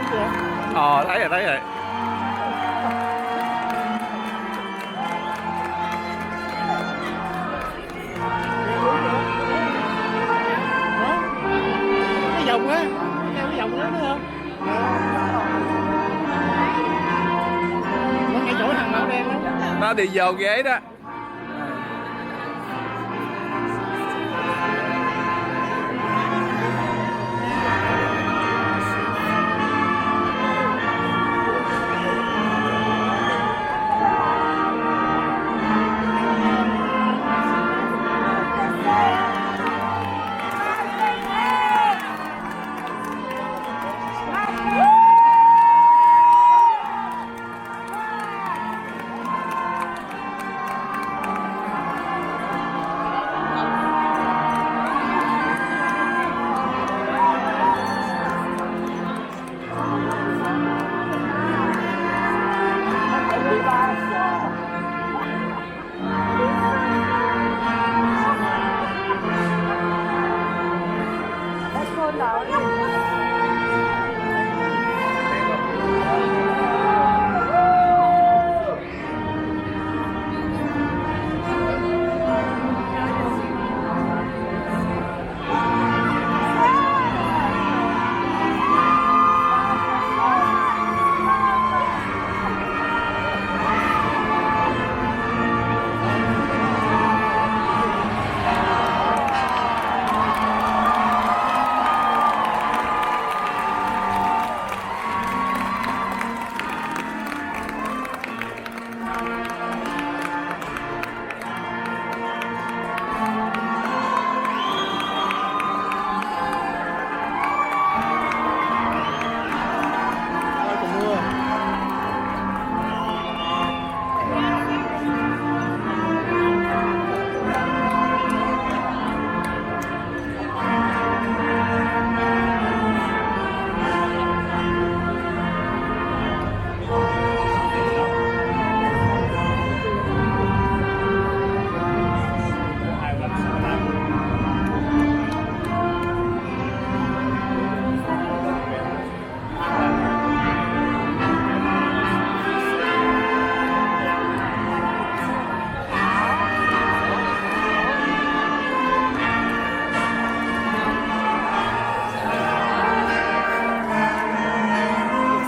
Thấy rồi, thấy rồi. Cái vòng á, cái vòng đó đúng không? Nó ngay chỗ thằng màu đen đó. Nó đi vô ghế đó.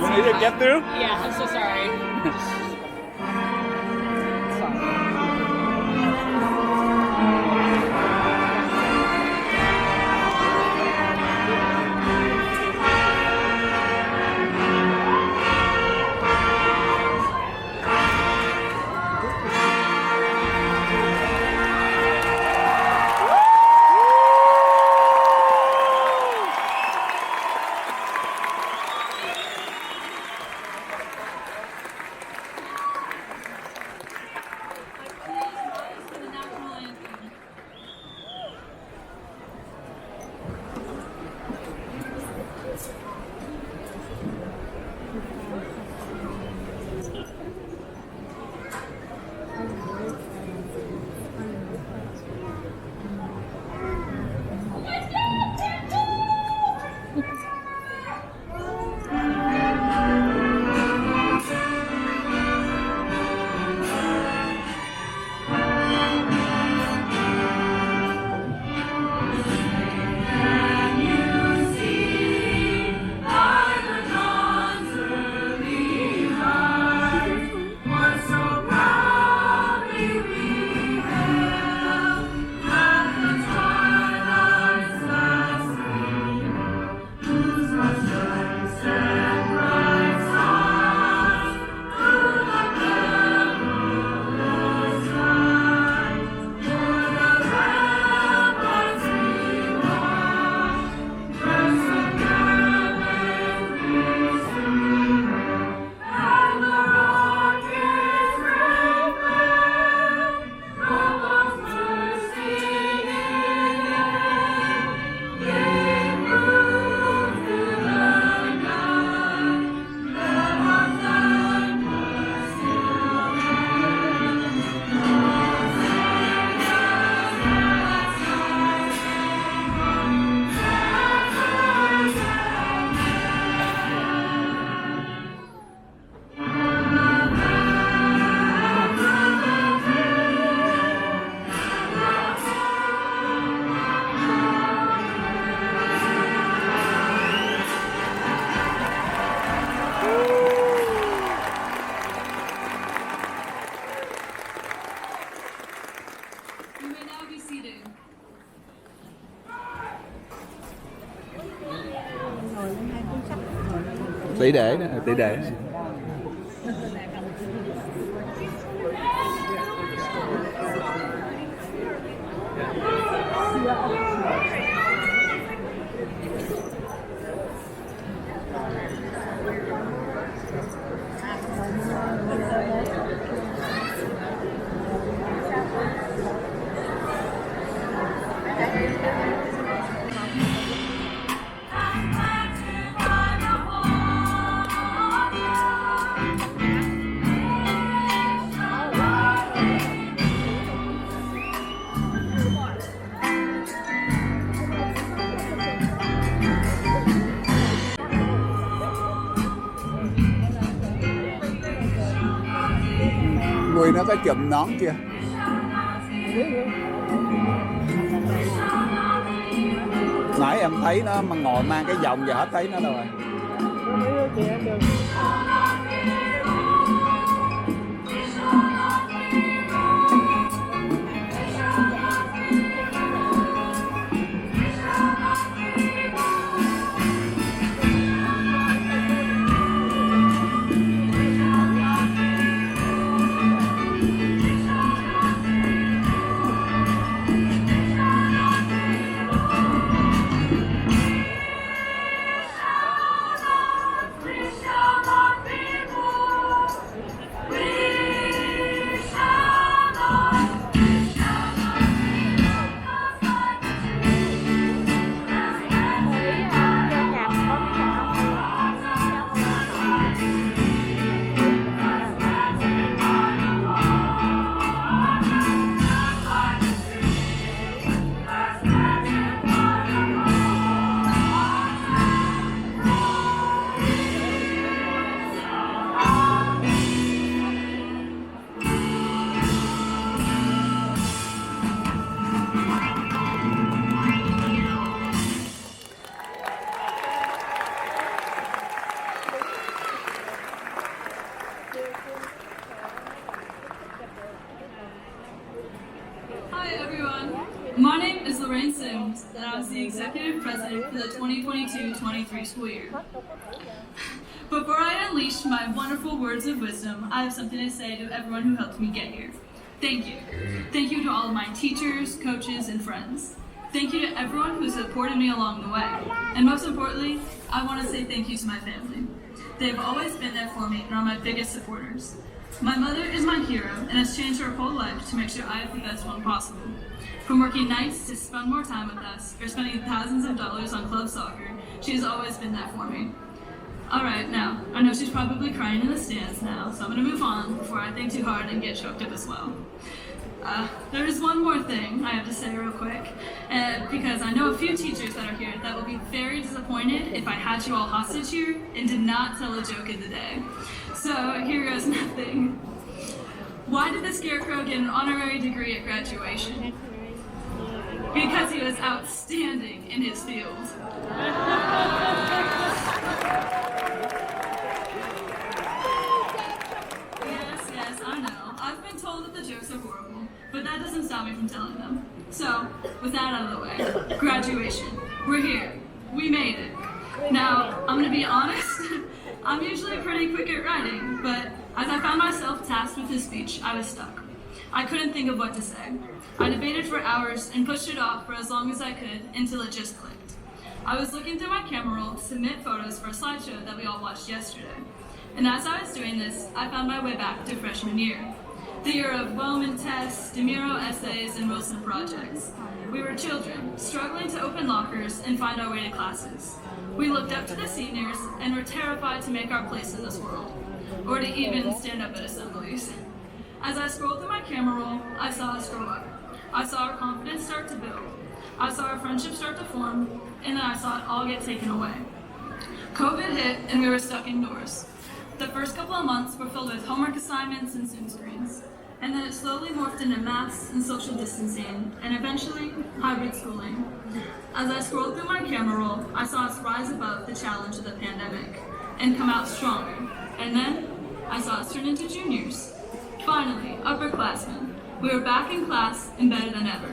You need to get through? Yeah, I'm so sorry. Tỷ đệ đó, tỷ đệ. Người nó có chùm nón chưa? Nãy em thấy nó mà ngồi mang cái vòng giờ hết thấy nó đâu rồi. My name is Lorraine Sims, and I was the executive president for the 2022-23 school year. Before I unleash my wonderful words of wisdom, I have something to say to everyone who helped me get here. Thank you. Thank you to all of my teachers, coaches, and friends. Thank you to everyone who supported me along the way. And most importantly, I want to say thank you to my family. They've always been there for me and are my biggest supporters. My mother is my hero and has changed her whole life to make sure I have the best one possible. From working nights to spend more time with us, or spending thousands of dollars on club soccer, she has always been there for me. Alright, now, I know she's probably crying in the stands now, so I'm gonna move on before I think too hard and get choked up as well. There is one more thing I have to say real quick, because I know a few teachers that are here that will be very disappointed if I had you all hostage here and did not tell a joke of the day. So here goes nothing. Why did the Scarecrow get an honorary degree at graduation? Because he was outstanding in his field. Yes, I know. I've been told that the jokes are horrible, but that doesn't stop me from telling them. So, with that out of the way, graduation. We're here. We made it. Now, I'm gonna be honest, I'm usually pretty quick at writing, but as I found myself tasked with this speech, I was stuck. I couldn't think of what to say. I debated for hours and pushed it off for as long as I could until it just clicked. I was looking through my camera roll to submit photos for a slideshow that we all watched yesterday. And as I was doing this, I found my way back to freshman year. The year of Bowman tests, DeMuro essays, and Wilson projects. We were children, struggling to open lockers and find our way to classes. We looked up to the seniors and were terrified to make our place in this world, or to even stand up at assemblies. As I scrolled through my camera roll, I saw us grow up. I saw our confidence start to build. I saw our friendship start to form, and then I saw it all get taken away. COVID hit, and we were stuck indoors. The first couple of months were filled with homework assignments and Zoom screens, and then it slowly morphed into masks and social distancing, and eventually, hybrid schooling. As I scrolled through my camera roll, I saw us rise above the challenge of the pandemic, and come out stronger. And then, I saw us turn into juniors. Finally, upperclassmen. We were back in class and better than ever.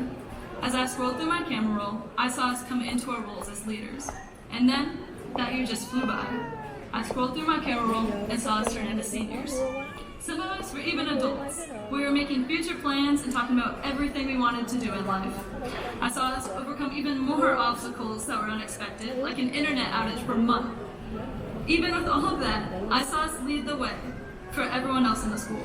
As I scrolled through my camera roll, I saw us come into our roles as leaders. And then, that year just flew by. I scrolled through my camera roll and saw us turn into seniors. Some of us were even adults. We were making future plans and talking about everything we wanted to do in life. I saw us overcome even more obstacles that were unexpected, like an internet outage for a month. Even with all of that, I saw us lead the way for everyone else in the school.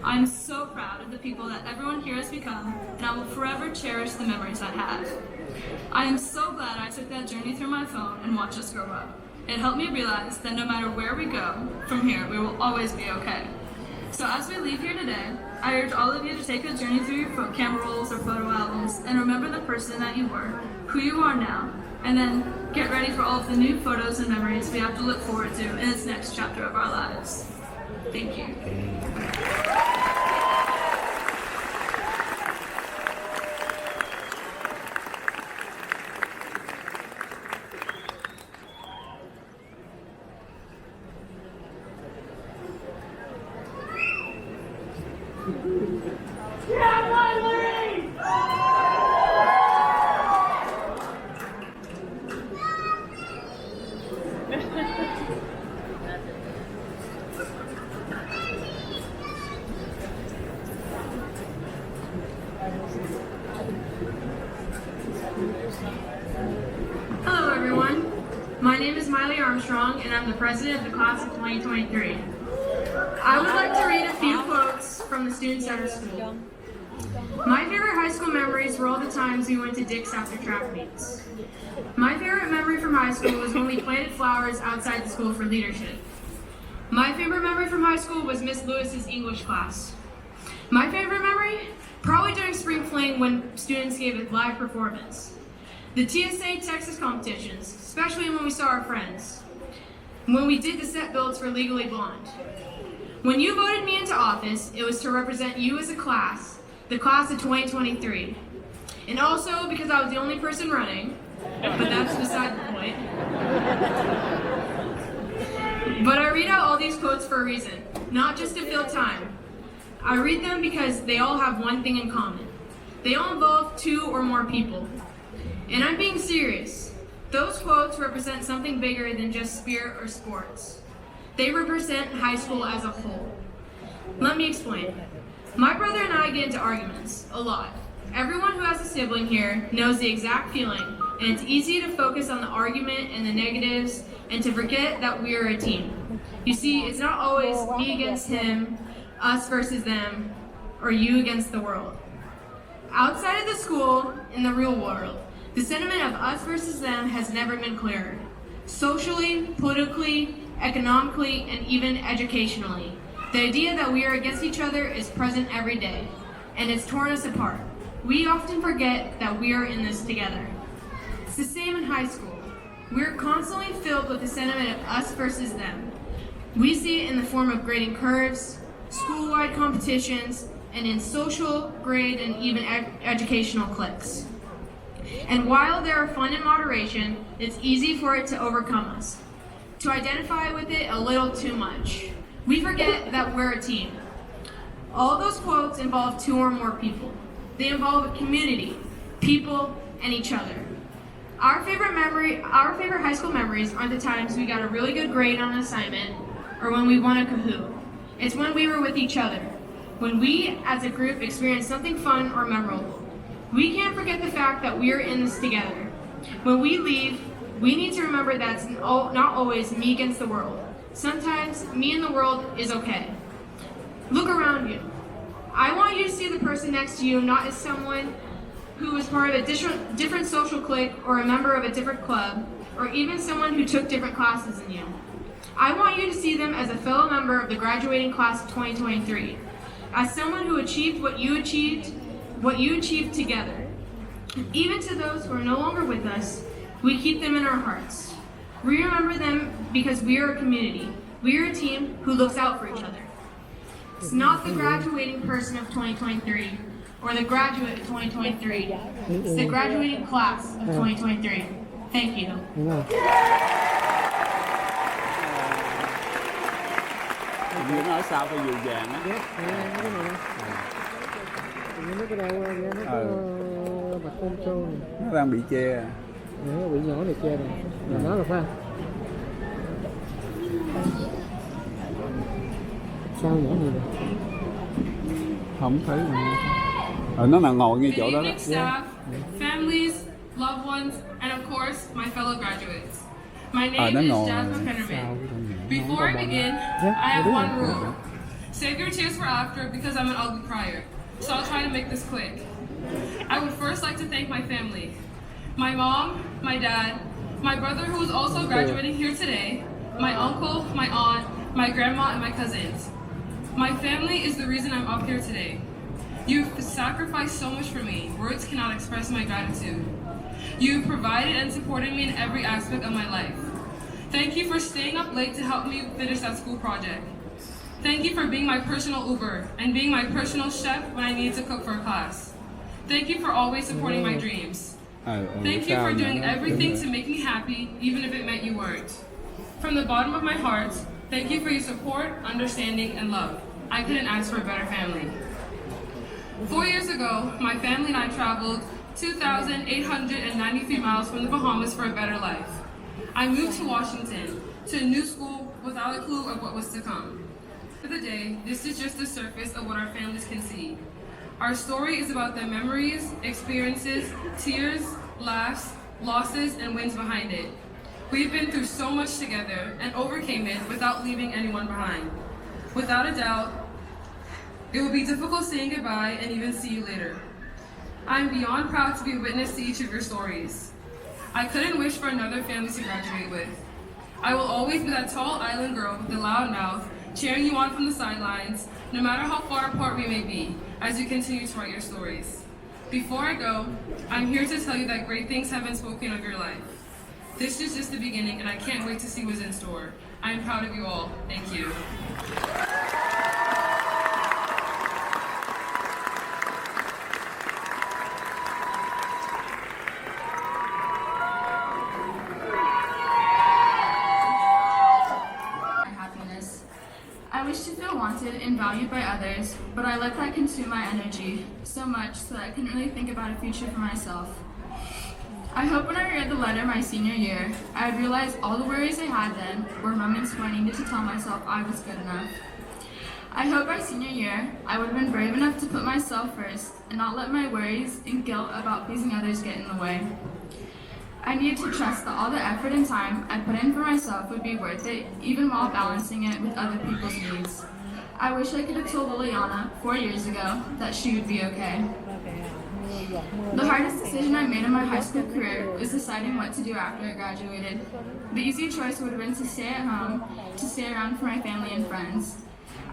I'm so proud of the people that everyone here has become, and I will forever cherish the memories I have. I am so glad I took that journey through my phone and watched us grow up. It helped me realize that no matter where we go from here, we will always be okay. So as we leave here today, I urge all of you to take a journey through your camera rolls or photo albums and remember the person that you were, who you are now, and then get ready for all of the new photos and memories we have to look forward to in this next chapter of our lives. Thank you. Hello everyone, my name is Miley Armstrong and I'm the president of the class of 2023. I would like to read a few quotes from the students at our school. My favorite high school memories were all the times we went to Dick's after track meets. My favorite memory from high school was when we planted flowers outside the school for leadership. My favorite memory from high school was Miss Lewis's English class. My favorite memory? Probably during spring fling when students gave a live performance. The TSA Texas competitions, especially when we saw our friends. When we did the set builds for Legally Blonde. When you voted me into office, it was to represent you as a class, the class of 2023. And also because I was the only person running, but that's beside the point. But I read out all these quotes for a reason, not just to fill time. I read them because they all have one thing in common. They all involve two or more people. And I'm being serious. Those quotes represent something bigger than just spirit or sports. They represent high school as a whole. Let me explain. My brother and I get into arguments, a lot. Everyone who has a sibling here knows the exact feeling, and it's easy to focus on the argument and the negatives and to forget that we are a team. You see, it's not always me against him, us versus them, or you against the world. Outside of the school, in the real world, the sentiment of us versus them has never been clearer. Socially, politically, economically, and even educationally, the idea that we are against each other is present every day, and it's torn us apart. We often forget that we are in this together. It's the same in high school. We're constantly filled with the sentiment of us versus them. We see it in the form of grading curves, school-wide competitions, and in social, grade, and even educational cliques. And while there are fun in moderation, it's easy for it to overcome us, to identify with it a little too much. We forget that we're a team. All those quotes involve two or more people. They involve a community, people, and each other. Our favorite high school memories aren't the times we got a really good grade on an assignment or when we won a Kahoot. It's when we were with each other, when we as a group experienced something fun or memorable. We can't forget the fact that we're in this together. When we leave, we need to remember that it's not always me against the world. Sometimes me and the world is okay. Look around you. I want you to see the person next to you not as someone who was part of a different social clique or a member of a different club, or even someone who took different classes than you. I want you to see them as a fellow member of the graduating class of 2023, as someone who achieved what you achieved together. Even to those who are no longer with us, we keep them in our hearts. We remember them because we are a community. We are a team who looks out for each other. It's not the graduating person of 2023 or the graduate of 2023. It's the graduating class of 2023. Thank you. Như nói sao phải dịu dàng á. Nó cái đầu nó có mặt ôm trâu này. Nó đang bị che. Nó bị nhỏ này che này. Nó là phải. sao nữa này? Không thấy nó là ngồi ngay Good chỗ đó đó. evening, staff, families, loved ones, and of course, my fellow graduates. My name nó is ngồi Jasmine sao Pennerman. cái con nhỏ. Before I begin, I have one rule. Save your tears for after because I'm an ugly crier. So I'll try to make this quick. I would first like to thank my family. My mom, my dad, my brother who is also graduating here today, my uncle, my aunt, my grandma, and my cousins. My family is the reason I'm up here today. You've sacrificed so much for me. Words cannot express my gratitude. You've provided and supported me in every aspect of my life. Thank you for staying up late to help me finish that school project. Thank you for being my personal Uber and being my personal chef when I needed to cook for a class. Thank you for always supporting my dreams. Thank you for doing everything to make me happy, even if it meant you weren't. From the bottom of my heart, thank you for your support, understanding, and love. I couldn't ask for a better family. 4 years ago, my family and I traveled 2,893 miles from the Bahamas for a better life. I moved to Washington, to a new school without a clue of what was to come. For the day, this is just the surface of what our families can see. Our story is about the memories, experiences, tears, laughs, losses, and wins behind it. We've been through so much together and overcame it without leaving anyone behind. Without a doubt, it will be difficult saying goodbye and even see you later. I'm beyond proud to be a witness to each of your stories. I couldn't wish for another family to graduate with. I will always be that tall island girl with the loud mouth, cheering you on from the sidelines, no matter how far apart we may be, as you continue to write your stories. Before I go, I'm here to tell you that great things have been spoken of your life. This is just the beginning, and I can't wait to see what's in store. I am proud of you all. Thank you. I wish to feel wanted and valued by others, but I let that consume my energy so much so that I couldn't really think about a future for myself. I hope when I read the letter my senior year, I would realize all the worries I had then were moments when I needed to tell myself I was good enough. I hope my senior year, I would have been brave enough to put myself first and not let my worries and guilt about pleasing others get in the way. I needed to trust that all the effort and time I put in for myself would be worth it, even while balancing it with other people's needs. I wish I could have told Liliana 4 years ago that she would be okay. The hardest decision I made in my high school career was deciding what to do after I graduated. The easy choice would have been to stay at home, to stay around for my family and friends.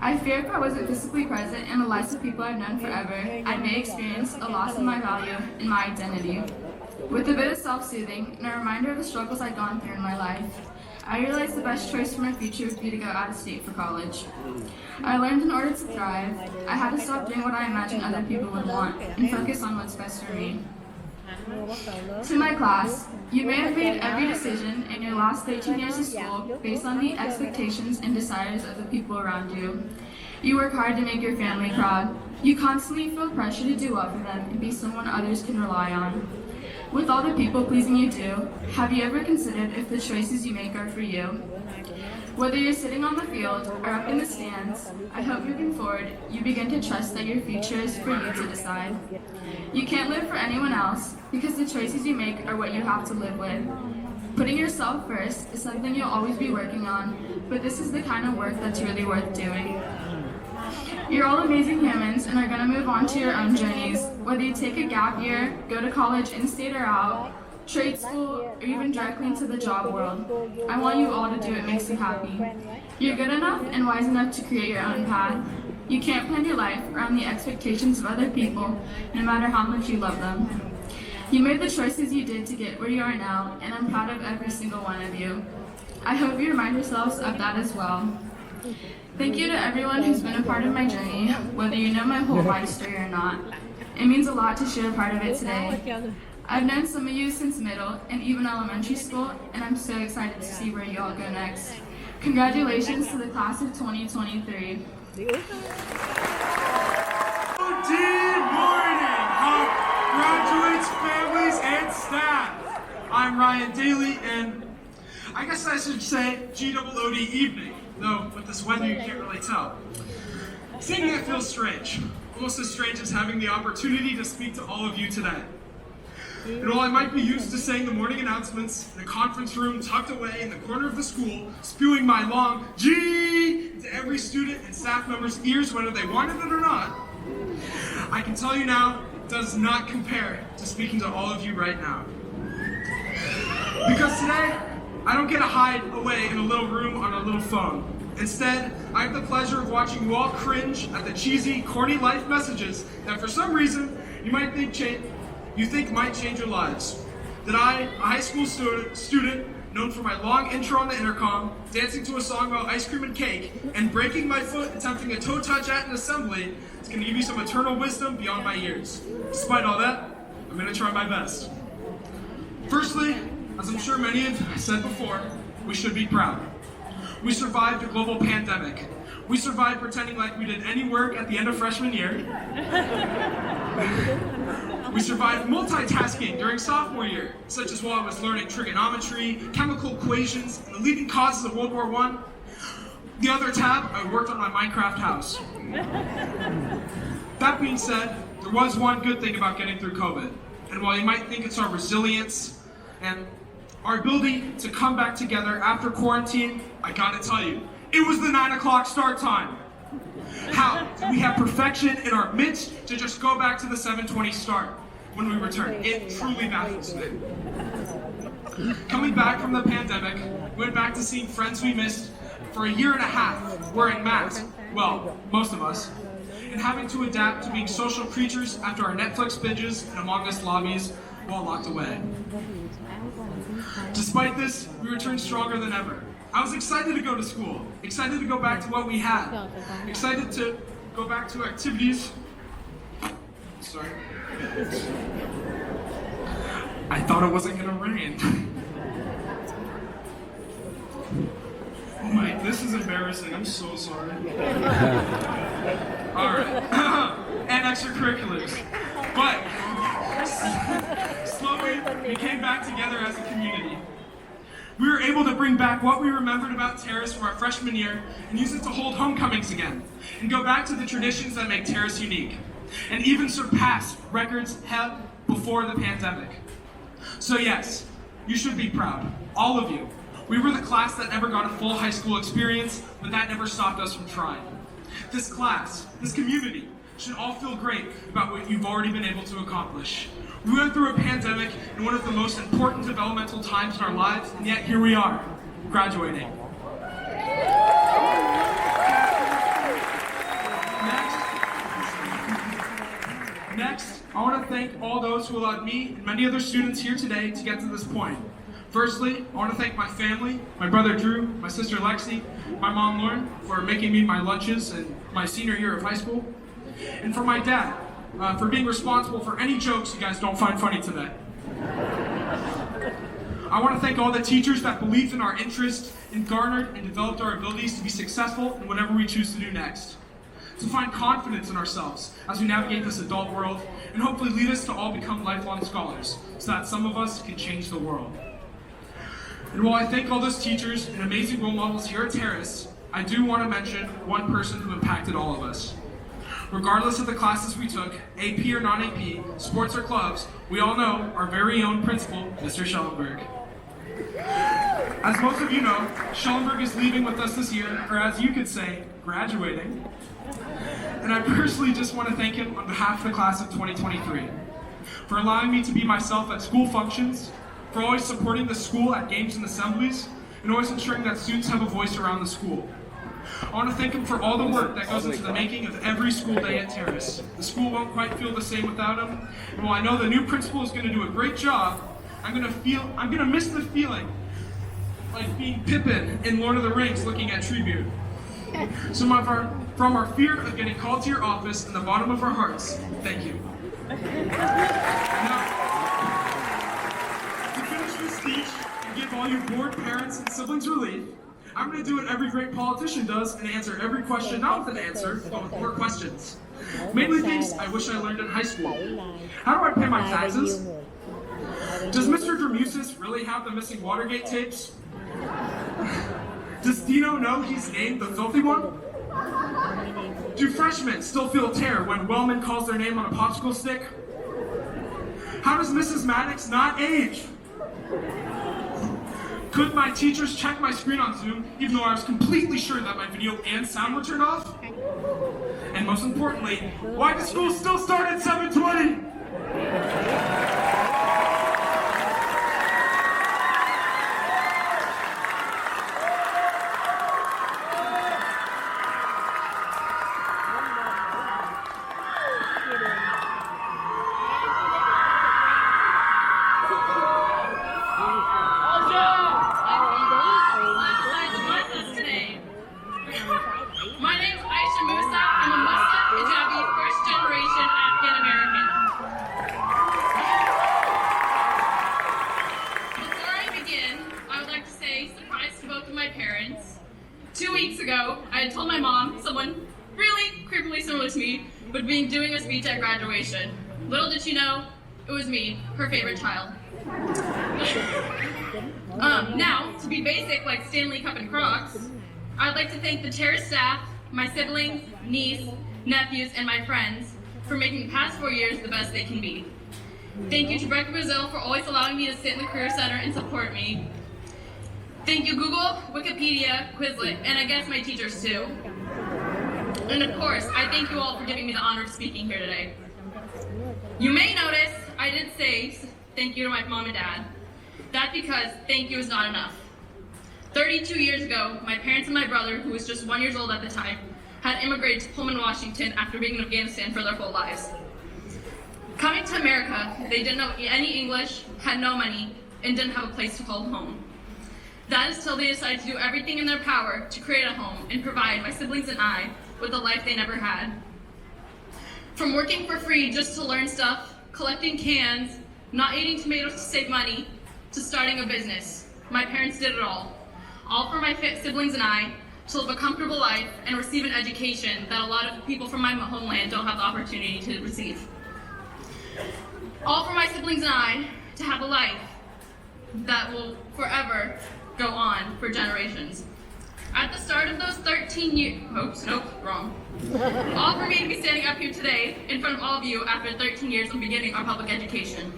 I fear if I wasn't physically present in the lives of people I've known forever, I may experience a loss of my value and my identity. With a bit of self-soothing and a reminder of the struggles I'd gone through in my life, I realized the best choice for my future would be to go out of state for college. I learned in order to thrive, I had to stop doing what I imagined other people would want and focus on what's best for me. To my class, you may have made every decision in your last 13 years of school based on the expectations and desires of the people around you. You work hard to make your family proud. You constantly feel pressure to do well for them and be someone others can rely on. With all the people pleasing you do, have you ever considered if the choices you make are for you? Whether you're sitting on the field or up in the stands, I hope moving forward, you begin to trust that your future is for you to decide. You can't live for anyone else because the choices you make are what you have to live with. Putting yourself first is something you'll always be working on, but this is the kind of work that's really worth doing. You're all amazing humans and are going to move on to your own journeys. Whether you take a gap year, go to college in-state or out, trade school, or even directly into the job world, I want you all to do what makes you happy. You're good enough and wise enough to create your own path. You can't plan your life around the expectations of other people, no matter how much you love them. You made the choices you did to get where you are now, and I'm proud of every single one of you. I hope you remind yourselves of that as well. Thank you to everyone who's been a part of my journey, whether you know my whole life story or not. It means a lot to share a part of it today. I've known some of you since middle and even elementary school, and I'm so excited to see where you all go next. Congratulations to the class of 2023. Good morning, graduates, families, and staff. I'm Ryan Daly, and I guess I should say GOOD evening, though with this weather you can't really tell. Seeing that feels strange, almost as strange as having the opportunity to speak to all of you today. And while I might be used to saying the morning announcements in a conference room tucked away in the corner of the school, spewing my long G into every student and staff member's ears whether they wanted it or not, I can tell you now, it does not compare to speaking to all of you right now. Because today, I don't get to hide away in a little room on a little phone. Instead, I have the pleasure of watching you all cringe at the cheesy, corny life messages that for some reason you might think might change your lives. That I, a high school student, known for my long intro on the intercom, dancing to a song about ice cream and cake, and breaking my foot attempting a toe touch at an assembly, is going to give you some eternal wisdom beyond my years. Despite all that, I'm going to try my best. Firstly, as I'm sure many have said before, we should be proud. We survived a global pandemic. We survived pretending like we did any work at the end of freshman year. We survived multitasking during sophomore year, such as while I was learning trigonometry, chemical equations, and the leading causes of World War I. The other tab, I worked on my Minecraft house. That being said, there was one good thing about getting through COVID. And while you might think it's our resilience and our ability to come back together after quarantine, I gotta tell you, it was the 9 o'clock start time. How do we have perfection in our midst to just go back to the 7:20 start when we return? It truly baffles me. Coming back from the pandemic, we went back to seeing friends we missed for a year and a half, wearing masks, well, most of us, and having to adapt to being social creatures after our Netflix binges and Among Us lobbies while locked away. Despite this, we returned stronger than ever. I was excited to go to school, excited to go back to what we had, excited to go back to activities. Sorry. I thought it wasn't gonna rain. Oh my, this is embarrassing, I'm so sorry. Alright, and extracurriculars. But, slowly, we came back together as a community. We were able to bring back what we remembered about Terrace from our freshman year and use it to hold homecomings again, and go back to the traditions that make Terrace unique, and even surpass records held before the pandemic. So yes, you should be proud, all of you. We were the class that never got a full high school experience, but that never stopped us from trying. This class, this community, should all feel great about what you've already been able to accomplish. We went through a pandemic in one of the most important developmental times in our lives, and yet here we are, graduating. Next, I want to thank all those who allowed me and many other students here today to get to this point. Firstly, I want to thank my family, my brother Drew, my sister Lexi, my mom Lauren for making me my lunches in my senior year of high school, and for my dad, for being responsible for any jokes you guys don't find funny today. I want to thank all the teachers that believed in our interests and garnered and developed our abilities to be successful in whatever we choose to do next. To find confidence in ourselves as we navigate this adult world, and hopefully lead us to all become lifelong scholars, so that some of us can change the world. And while I thank all those teachers and amazing role models here at Terrace, I do want to mention one person who impacted all of us. Regardless of the classes we took, AP or non-AP, sports or clubs, we all know our very own principal, Mr. Schellenberg. As most of you know, Schellenberg is leaving with us this year, or as you could say, graduating. And I personally just want to thank him on behalf of the class of 2023 for allowing me to be myself at school functions, for always supporting the school at games and assemblies, and always ensuring that students have a voice around the school. I want to thank him for all the work that goes into the making of every school day at Terrace. The school won't quite feel the same without him, and while I know the new principal is going to do a great job, I'm going to miss the feeling like being Pippin in Lord of the Rings looking at Tribute. So from our fear of getting called to your office in the bottom of our hearts, thank you. Now, to finish this speech and give all you bored parents and siblings relief, I'm going to do what every great politician does and answer every question not with an answer, but with more questions. Mainly things I wish I learned in high school. How do I pay my taxes? Does Mr. Dramusis really have the missing Watergate tapes? Does Dino know he's named the filthy one? Do freshmen still feel terror when Wellman calls their name on a popsicle stick? How does Mrs. Maddox not age? Could my teachers check my screen on Zoom even though I was completely sure that my video and sound were turned off? And most importantly, why does school still start at 7:20? My name's Aisha Musa. I'm a Muslim, Hijabi, first-generation African-American. Before I begin, I would like to say, surprise to both of my parents. 2 weeks ago, I had told my mom someone really creepily similar to me would be doing a speech at graduation. Little did she know, it was me, her favorite child. Now, to be basic like Stanley Cup and Crocs, I'd like to thank the Terrace staff, my siblings, niece, nephews, and my friends for making the past 4 years the best they can be. Thank you to Breca Brazil for always allowing me to sit in the Career Center and support me. Thank you Google, Wikipedia, Quizlet, and I guess my teachers too. And of course, I thank you all for giving me the honor of speaking here today. You may notice I didn't say thank you to my mom and dad. That's because thank you is not enough. 32 years ago, my parents and my brother, who was just 1 year old at the time, had immigrated to Pullman, Washington after being in Afghanistan for their whole lives. Coming to America, they didn't know any English, had no money, and didn't have a place to call home. That is till they decided to do everything in their power to create a home and provide my siblings and I with a life they never had. From working for free just to learn stuff, collecting cans, not eating tomatoes to save money, to starting a business, my parents did it all for my siblings and I to live a comfortable life and receive an education that a lot of people from my homeland don't have the opportunity to receive. All for my siblings and I to have a life that will forever go on for generations. At the start of those 13 years, wrong. All for me to be standing up here today in front of all of you after 13 years of beginning our public education.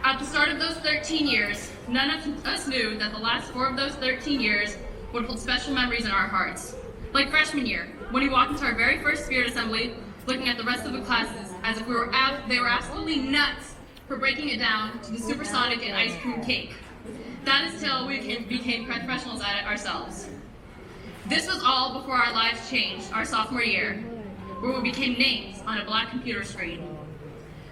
At the start of those 13 years, none of us knew that the last 4 of those 13 years would hold special memories in our hearts. Like freshman year, when we walked into our very first Spirit Assembly, looking at the rest of the classes as if they were absolutely nuts for breaking it down to the supersonic and ice cream cake. That is till we became professionals at it ourselves. This was all before our lives changed our sophomore year, where we became names on a black computer screen.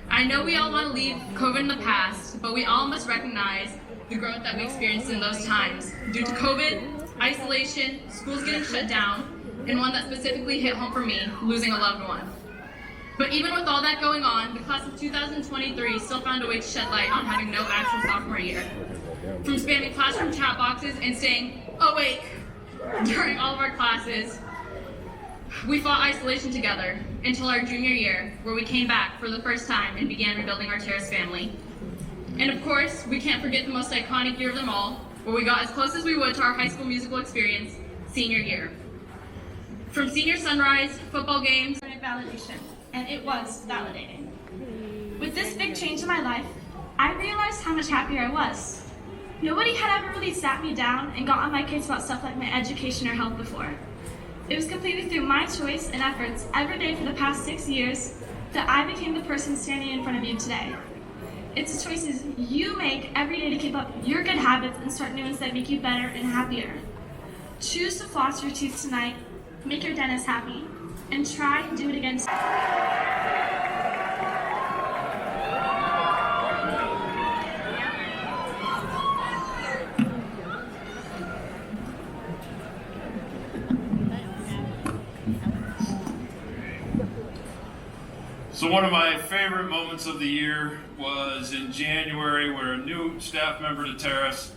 I know we all want to leave COVID in the past, but we all must recognize the growth that we experienced in those times due to COVID, isolation, schools getting shut down, and one that specifically hit home for me, losing a loved one. But even with all that going on, the class of 2023 still found a way to shed light on having no actual sophomore year. From spamming classroom chat boxes and staying awake during all of our classes, we fought isolation together until our junior year, where we came back for the first time and began rebuilding our Terrace family. And of course, we can't forget the most iconic year of them all, where we got as close as we would to our high school musical experience, senior year. From senior sunrise, football games, validation, and it was validating. With this big change in my life, I realized how much happier I was. Nobody had ever really sat me down and got on my case about stuff like my education or health before. It was completely through my choice and efforts every day for the past 6 years that I became the person standing in front of you today. It's the choices you make every day to keep up your good habits and start new ones that make you better and happier. Choose to floss your teeth tonight, make your dentist happy, and try and do it again. So one of my favorite moments of the year was in January, where a new staff member to Terrace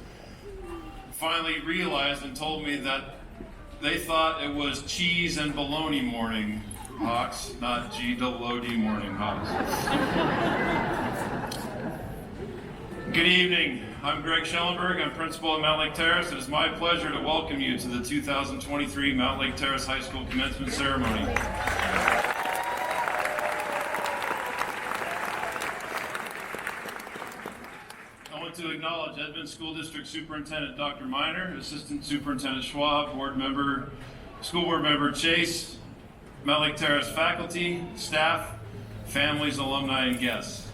finally realized and told me that they thought it was cheese and bologna morning, Hawks, not G-double-O-D morning, Hawks. Good evening. I'm Greg Schellenberg. I'm principal at Mountlake Terrace. It is my pleasure to welcome you to the 2023 Mountlake Terrace High School commencement ceremony. I want to acknowledge Edmond School District Superintendent Dr. Miner, Assistant Superintendent Schwab, School Board Member Chase, Mountlake Terrace faculty, staff, families, alumni, and guests.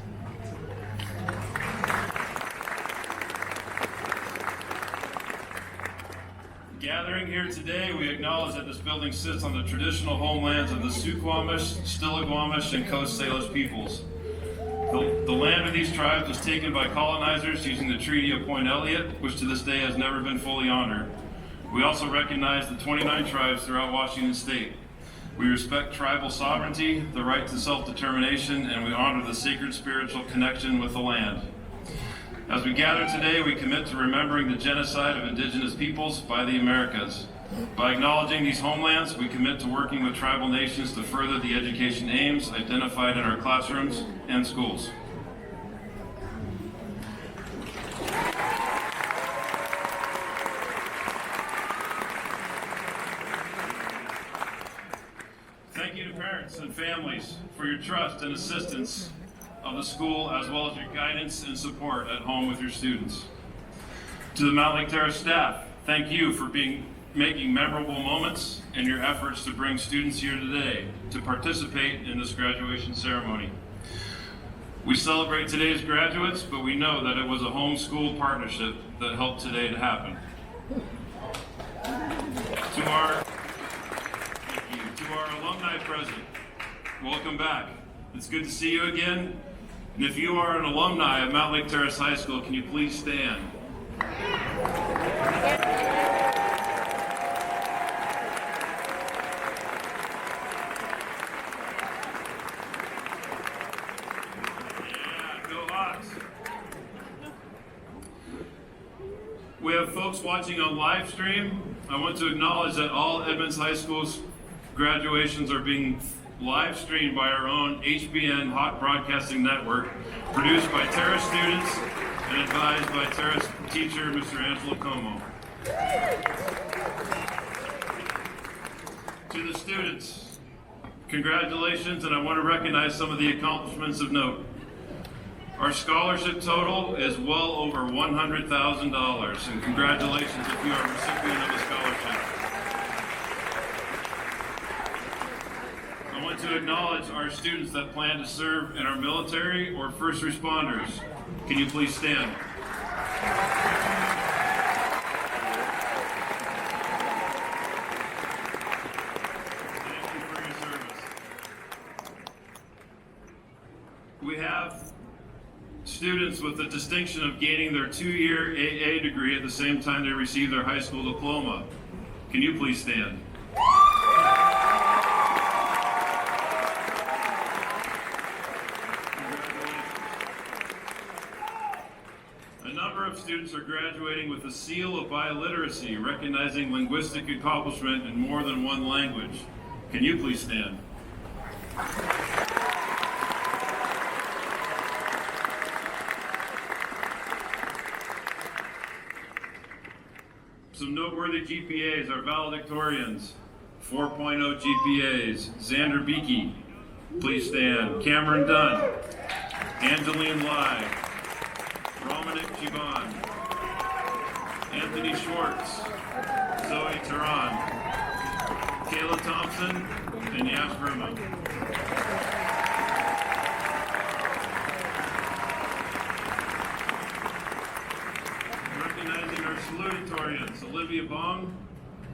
Gathering here today, we acknowledge that this building sits on the traditional homelands of the Suquamish, Stillaguamish, and Coast Salish peoples. The land of these tribes was taken by colonizers using the Treaty of Point Elliott, which to this day has never been fully honored. We also recognize the 29 tribes throughout Washington State. We respect tribal sovereignty, the right to self-determination, and we honor the sacred spiritual connection with the land. As we gather today, we commit to remembering the genocide of indigenous peoples by the Americas. By acknowledging these homelands, we commit to working with tribal nations to further the education aims identified in our classrooms and schools. Thank you to parents and families for your trust and assistance of the school, as well as your guidance and support at home with your students. To the Mountlake Terrace staff, thank you for making memorable moments and your efforts to bring students here today to participate in this graduation ceremony. We celebrate today's graduates, but we know that it was a homeschool partnership that helped today to happen. To our alumni present, welcome back. It's good to see you again. And if you are an alumni of Mountlake Terrace High School, can you please stand? Yeah, go Hawks. We have folks watching on live stream. I want to acknowledge that all Edmonds High School's graduations are being live streamed by our own HBN Hot Broadcasting Network, produced by Terrace students and advised by Terrace teacher, Mr. Angelo Como. To the students, congratulations, and I want to recognize some of the accomplishments of note. Our scholarship total is well over $100,000, and congratulations if you are a recipient of a scholarship. I want to acknowledge our students that plan to serve in our military or first responders. Can you please stand? Thank you for your service. We have students with the distinction of gaining their 2-year AA degree at the same time they receive their high school diploma. Can you please stand? A number of students are graduating with the seal of biliteracy, recognizing linguistic accomplishment in more than one language. Can you please stand? Some noteworthy GPAs are valedictorians, 4.0 GPAs, Xander Beakey, please stand, Cameron Dunn, Angeline Lai, Dominic Givan, Anthony Schwartz, Zoe Tehran, Kayla Thompson, and Yash Verma. Recognizing our salutatorians, Olivia Bong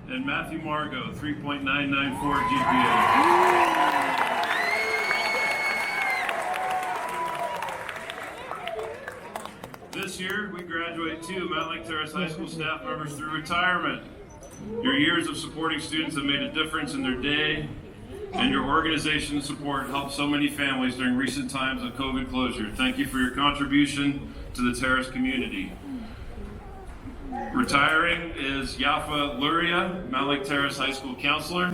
and Matthew Margot, 3.994 GPA. This year, we graduate 2 Mountlake Terrace High School staff members through retirement. Your years of supporting students have made a difference in their day, and your organization's support helped so many families during recent times of COVID closure. Thank you for your contribution to the Terrace community. Retiring is Yafa Luria, Mountlake Terrace High School counselor,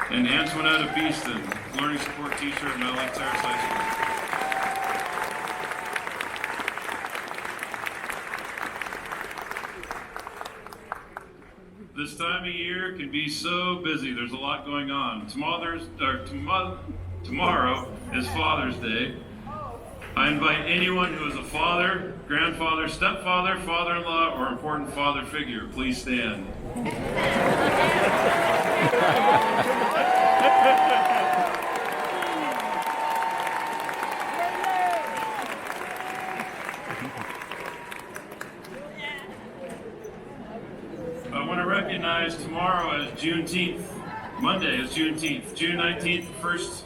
and Antoinetta Beeston, learning support teacher at Mountlake Terrace High School. This time of year can be so busy. There's a lot going on. Tomorrow is Father's Day. I invite anyone who is a father, grandfather, stepfather, father-in-law, or important father figure, please stand. I want to recognize tomorrow as Juneteenth. Monday is Juneteenth. June 19th, first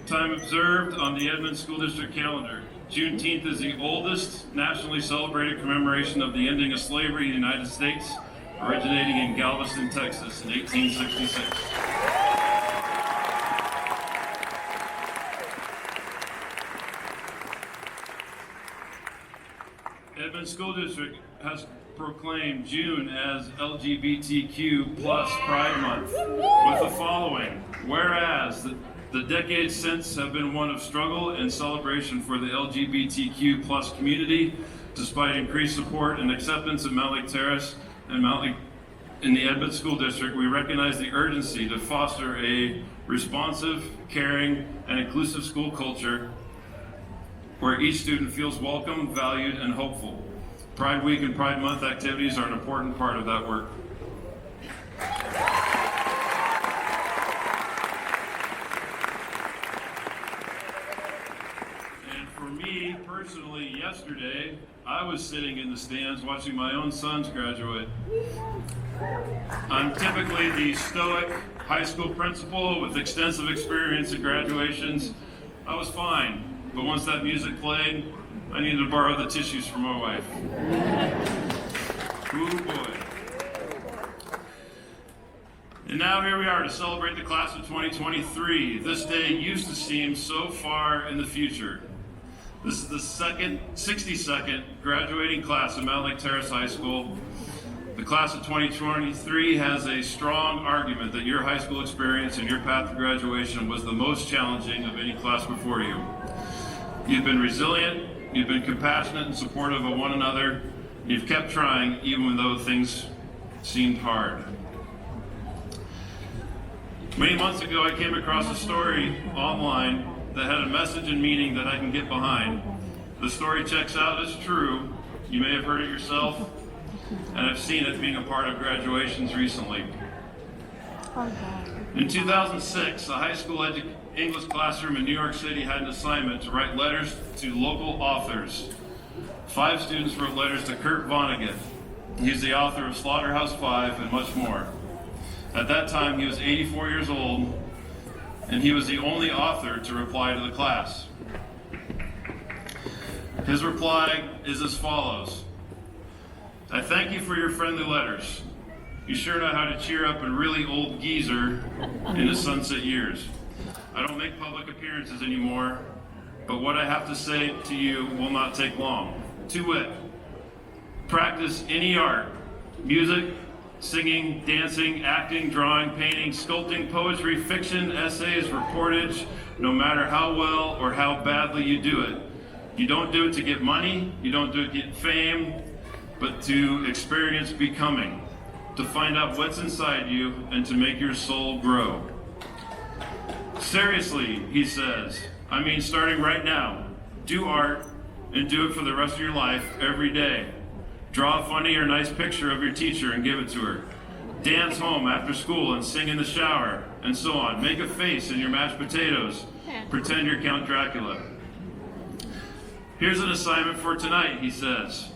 time observed on the Edmond School District calendar. Juneteenth is the oldest nationally celebrated commemoration of the ending of slavery in the United States, originating in Galveston, Texas in 1866. Edmond School District has proclaimed June as LGBTQ plus Pride Month with the following. Whereas the decades since have been one of struggle and celebration for the LGBTQ plus community, despite increased support and acceptance of Mountlake Terrace and Mountlake in the Edmond School District, we recognize the urgency to foster a responsive, caring, and inclusive school culture where each student feels welcome, valued, and hopeful. Pride Week and Pride Month activities are an important part of that work. And for me, personally, yesterday, I was sitting in the stands watching my own sons graduate. I'm typically the stoic high school principal with extensive experience in graduations. I was fine, but once that music played, I needed to borrow the tissues from my wife. Ooh boy. And now here we are to celebrate the class of 2023. This day used to seem so far in the future. This is the 62nd graduating class of Mountlake Terrace High School. The class of 2023 has a strong argument that your high school experience and your path to graduation was the most challenging of any class before you. You've been resilient, you've been compassionate and supportive of one another, you've kept trying even though things seemed hard. Many months ago, I came across a story online that had a message and meaning that I can get behind. The story checks out as true. You may have heard it yourself, and I've seen it being a part of graduations recently. In 2006, a high school English classroom in New York City had an assignment to write letters to local authors. 5 students wrote letters to Kurt Vonnegut. He's the author of Slaughterhouse-Five and much more. At that time, he was 84 years old, and he was the only author to reply to the class. His reply is as follows. I thank you for your friendly letters. You sure know how to cheer up a really old geezer in his sunset years. I don't make public appearances anymore, but what I have to say to you will not take long. To wit, practice any art, music, singing, dancing, acting, drawing, painting, sculpting, poetry, fiction, essays, reportage, no matter how well or how badly you do it. You don't do it to get money, you don't do it to get fame, but to experience becoming, to find out what's inside you and to make your soul grow. Seriously, he says, I mean starting right now, do art and do it for the rest of your life every day. Draw a funny or nice picture of your teacher and give it to her. Dance home after school and sing in the shower, and so on. Make a face in your mashed potatoes. Pretend you're Count Dracula. Here's an assignment for tonight, he says,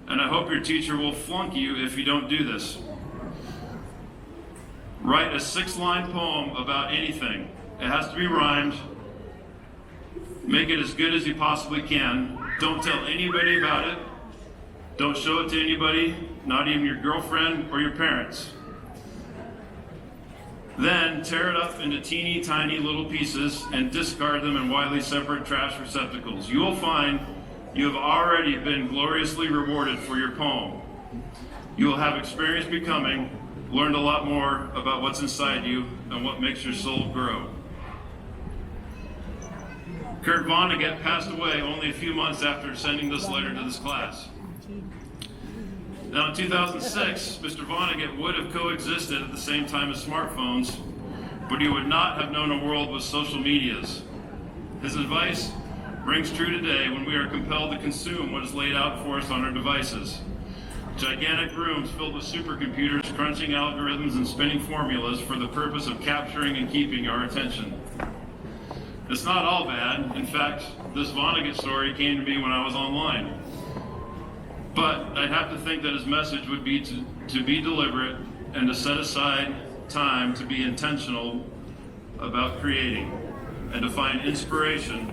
and I hope your teacher will flunk you if you don't do this. Write a 6-line poem about anything. It has to be rhymed. Make it as good as you possibly can. Don't tell anybody about it. Don't show it to anybody, not even your girlfriend or your parents. Then tear it up into teeny tiny little pieces and discard them in widely separate trash receptacles. You will find you have already been gloriously rewarded for your poem. You will have experienced becoming, learned a lot more about what's inside you and what makes your soul grow. Kurt Vonnegut passed away only a few months after sending this letter to this class. Now, in 2006, Mr. Vonnegut would have coexisted at the same time as smartphones, but he would not have known a world with social medias. His advice rings true today when we are compelled to consume what is laid out for us on our devices. Gigantic rooms filled with supercomputers crunching algorithms and spinning formulas for the purpose of capturing and keeping our attention. It's not all bad. In fact, this Vonnegut story came to me when I was online. But I'd have to think that his message would be to be deliberate and to set aside time to be intentional about creating and to find inspiration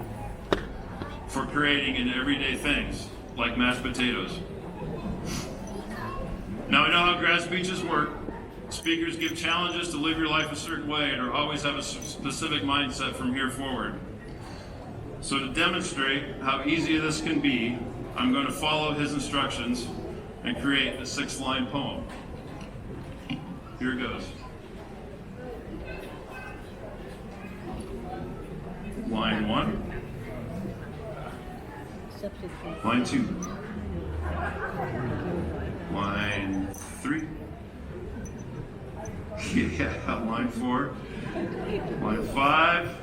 for creating in everyday things like mashed potatoes. Now I know how grad speeches work. Speakers give challenges to live your life a certain way and always have a specific mindset from here forward. So to demonstrate how easy this can be, I'm going to follow his instructions and create a 6-line poem. Here it goes. Line 1. Line 2. Line 3. Yeah, line 4. Line 5.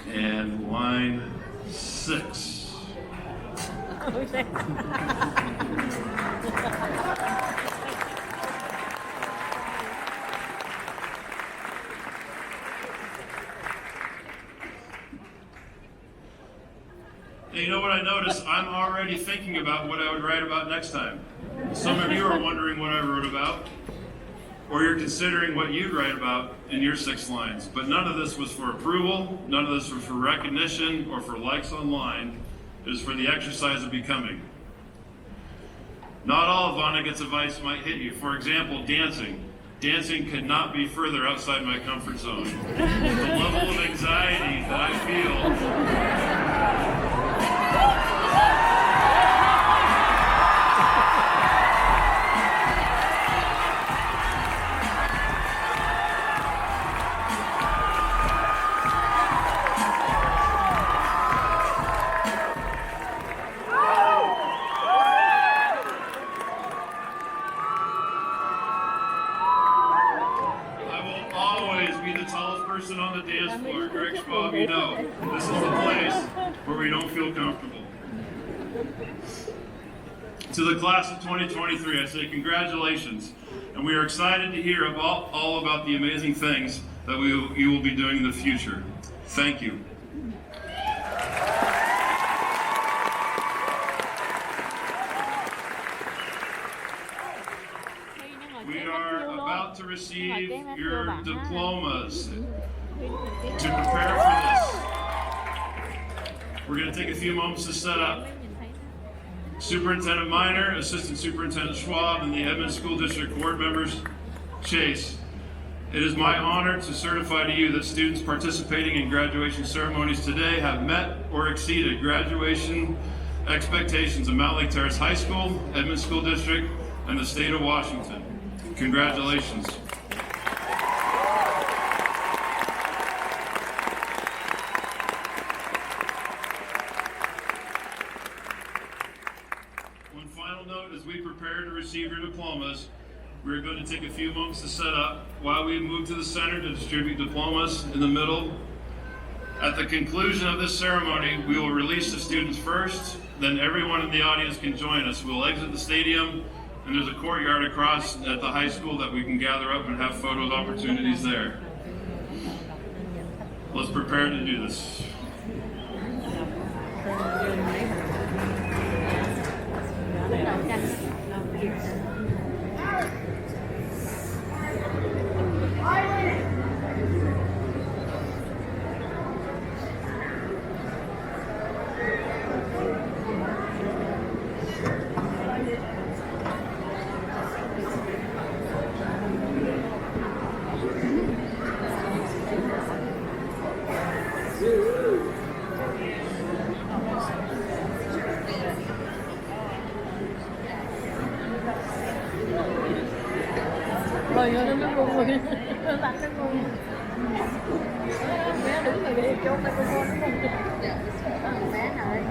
And line 6. And you know what I noticed? I'm already thinking about what I would write about next time. Some of you are wondering what I wrote about, or you're considering what you'd write about in your 6 lines. But none of this was for approval, none of this was for recognition or for likes online. It is for the exercise of becoming. Not all of Vonnegut's advice might hit you. For example, dancing. Dancing could not be further outside my comfort zone. The level of anxiety that I feel on the dance floor. Greg Schwab, you know, this is the place where we don't feel comfortable. To the class of 2023, I say congratulations, and we are excited to hear all about the amazing things that you will be doing in the future. Thank you. We are about to receive your diplomas. To prepare for this, we're going to take a few moments to set up. Superintendent Minor, Assistant Superintendent Schwab, and the Edmonds School District Board members, Chase. It is my honor to certify to you that students participating in graduation ceremonies today have met or exceeded graduation expectations of Mountlake Terrace High School, Edmonds School District, and the state of Washington. Congratulations. One final note, as we prepare to receive your diplomas, we're going to take a few moments to set up while we move to the center to distribute diplomas in the middle. At the conclusion of this ceremony, we will release the students first, then everyone in the audience can join us. We'll exit the stadium, and there's a courtyard across at the high school that we can gather up and have photo opportunities there. Let's prepare to do this. Rồi nó ngu rồi. Nó đặt nó ngu. Bé đứng rồi để cho nó ngu. Bé nào đấy.